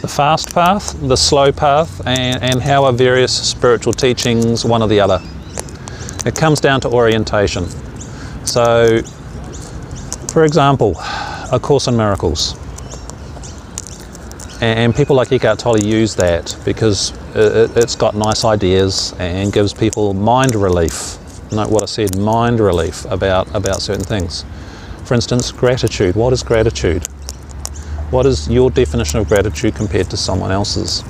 the fast path, the slow path, and how are various spiritual teachings one or the other. It comes down to orientation. So, for example, A Course in Miracles. And people like Eckhart Tolle use that because it's got nice ideas and gives people mind relief. Note what I said, mind relief about certain things. For instance, gratitude. What is gratitude? What is your definition of gratitude compared to someone else's?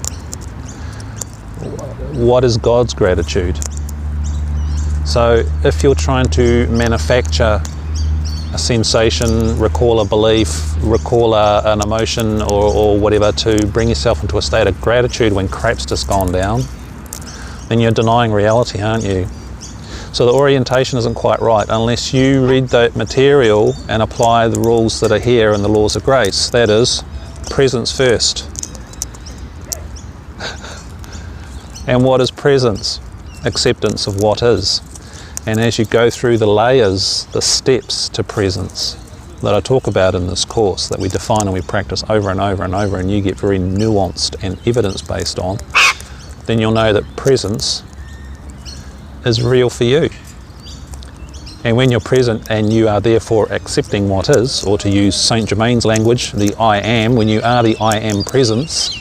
What is God's gratitude? So if you're trying to manufacture a sensation, recall a belief, recall an emotion or whatever to bring yourself into a state of gratitude when crap's just gone down, then you're denying reality, aren't you? So the orientation isn't quite right unless you read the material and apply the rules that are here in the laws of grace. That is, presence first. And what is presence? Acceptance of what is. And as you go through the layers, the steps to presence that I talk about in this course, that we define and we practice over and over and over, and you get very nuanced and evidence-based on, then you'll know that presence is real for you. And when you're present and you are therefore accepting what is, or to use Saint Germain's language, the I am, when you are the I am presence,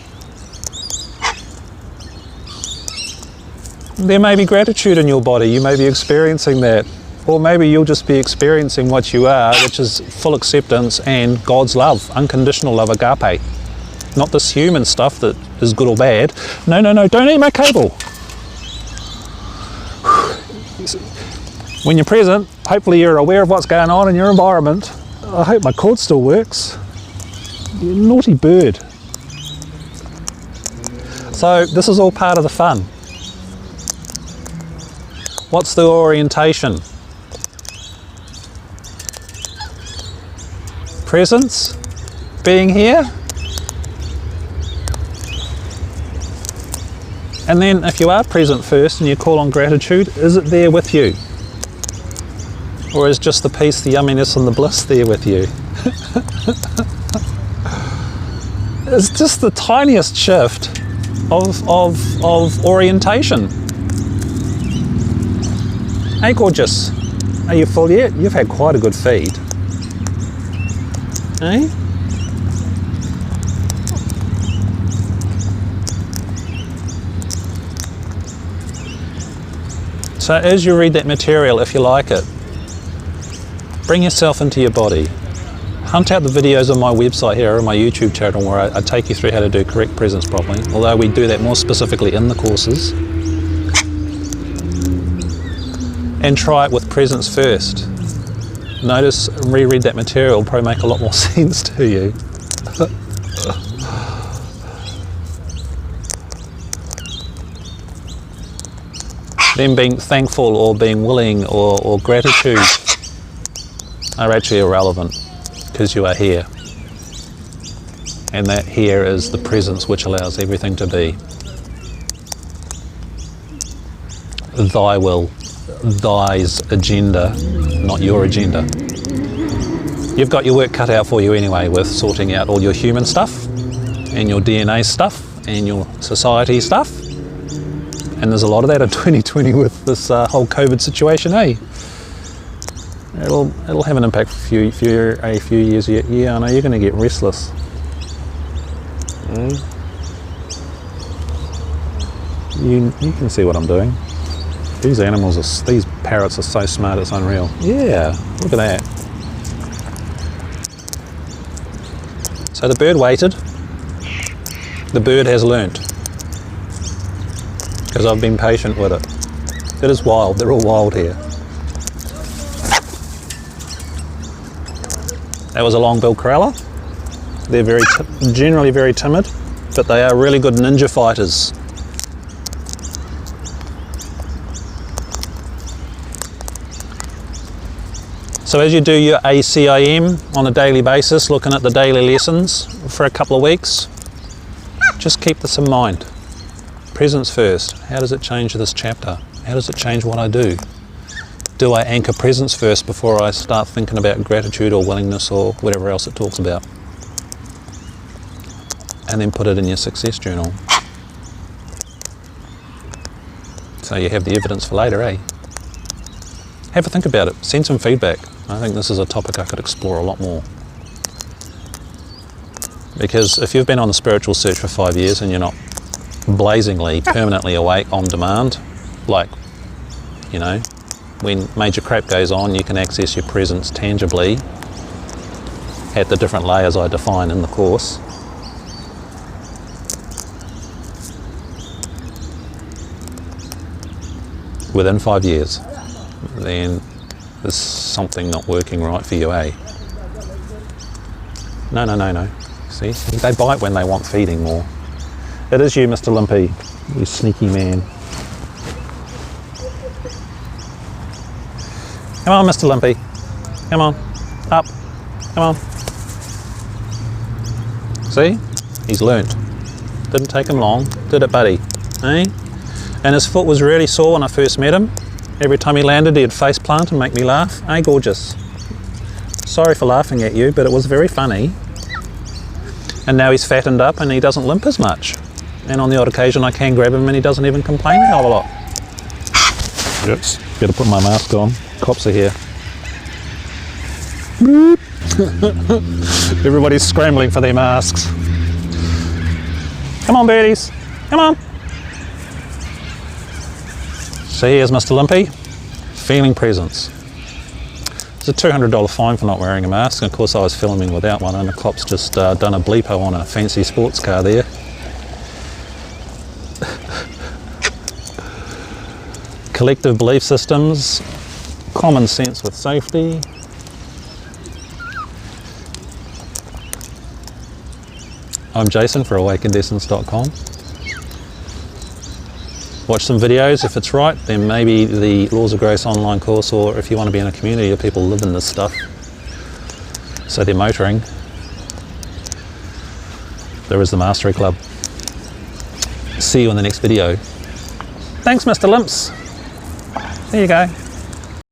there may be gratitude in your body, you may be experiencing that. Or maybe you'll just be experiencing what you are, which is full acceptance and God's love, unconditional love, agape. Not this human stuff that is good or bad. No, don't eat my cable. When you're present, hopefully you're aware of what's going on in your environment. I hope my cord still works. You naughty bird. So this is all part of the fun. What's the orientation? Presence, being here. And then if you are present first and you call on gratitude, is it there with you? Or is just the peace, the yumminess and the bliss there with you? It's just the tiniest shift of orientation. Hey gorgeous, are you full yet? You've had quite a good feed. Eh? So as you read that material, if you like it, bring yourself into your body. Hunt out the videos on my website here or my YouTube channel where I take you through how to do correct presence properly, although we do that more specifically in the courses. And try it with presence first. Notice, reread that material, it'll probably make a lot more sense to you. Then being thankful or being willing or gratitude are actually irrelevant because you are here. And that here is the presence which allows everything to be. Thy will. Thy's agenda, not your agenda. You've got your work cut out for you anyway with sorting out all your human stuff and your DNA stuff and your society stuff. And there's a lot of that in 2020 with this whole COVID situation, eh? It'll have an impact for a few years yet. Yeah, I know you're going to get restless. You can see what I'm doing. These animals, these parrots are so smart, it's unreal. Yeah, look at that. So the bird waited. The bird has learnt. Because I've been patient with it. It is wild, they're all wild here. That was a long-billed corella. They're generally very timid, but they are really good ninja fighters. So as you do your ACIM on a daily basis, looking at the daily lessons for a couple of weeks, just keep this in mind. Presence first. How does it change this chapter? How does it change what I do? Do I anchor presence first before I start thinking about gratitude or willingness or whatever else it talks about? and then put it in your success journal. So you have the evidence for later, eh? Have a think about it. Send some feedback. I think this is a topic I could explore a lot more. Because if you've been on the spiritual search for 5 years and you're not blazingly, permanently awake on demand, like, you know, when major crap goes on, you can access your presence tangibly at the different layers I define in the course. Within 5 years, then there's something not working right for you, eh? No. See, they bite when they want feeding more. It is you, Mr. Limpy, you sneaky man. Come on, Mr. Limpy. Come on, up, come on. See, he's learnt. Didn't take him long, did it, buddy? Eh? And his foot was really sore when I first met him. Every time he landed, he'd face plant and make me laugh. Eh, gorgeous? Sorry for laughing at you, but it was very funny. And now he's fattened up and he doesn't limp as much. And on the odd occasion I can grab him and he doesn't even complain a hell of a lot. Yes, better put my mask on. Cops are here. Everybody's scrambling for their masks. Come on, birdies, come on. So here's Mr. Limpy, feeling presence. There's a $200 fine for not wearing a mask, and of course I was filming without one, and the cop's just done a bleepo on a fancy sports car there. Collective belief systems, common sense with safety. I'm Jason for AwakenedEssence.com. Watch some videos. If it's right, then maybe the Laws of Grace online course, or if you want to be in a community of people living this stuff, so they're motoring, there is the Mastery Club. See you in the next video. Thanks, Mr. Limps. There you go.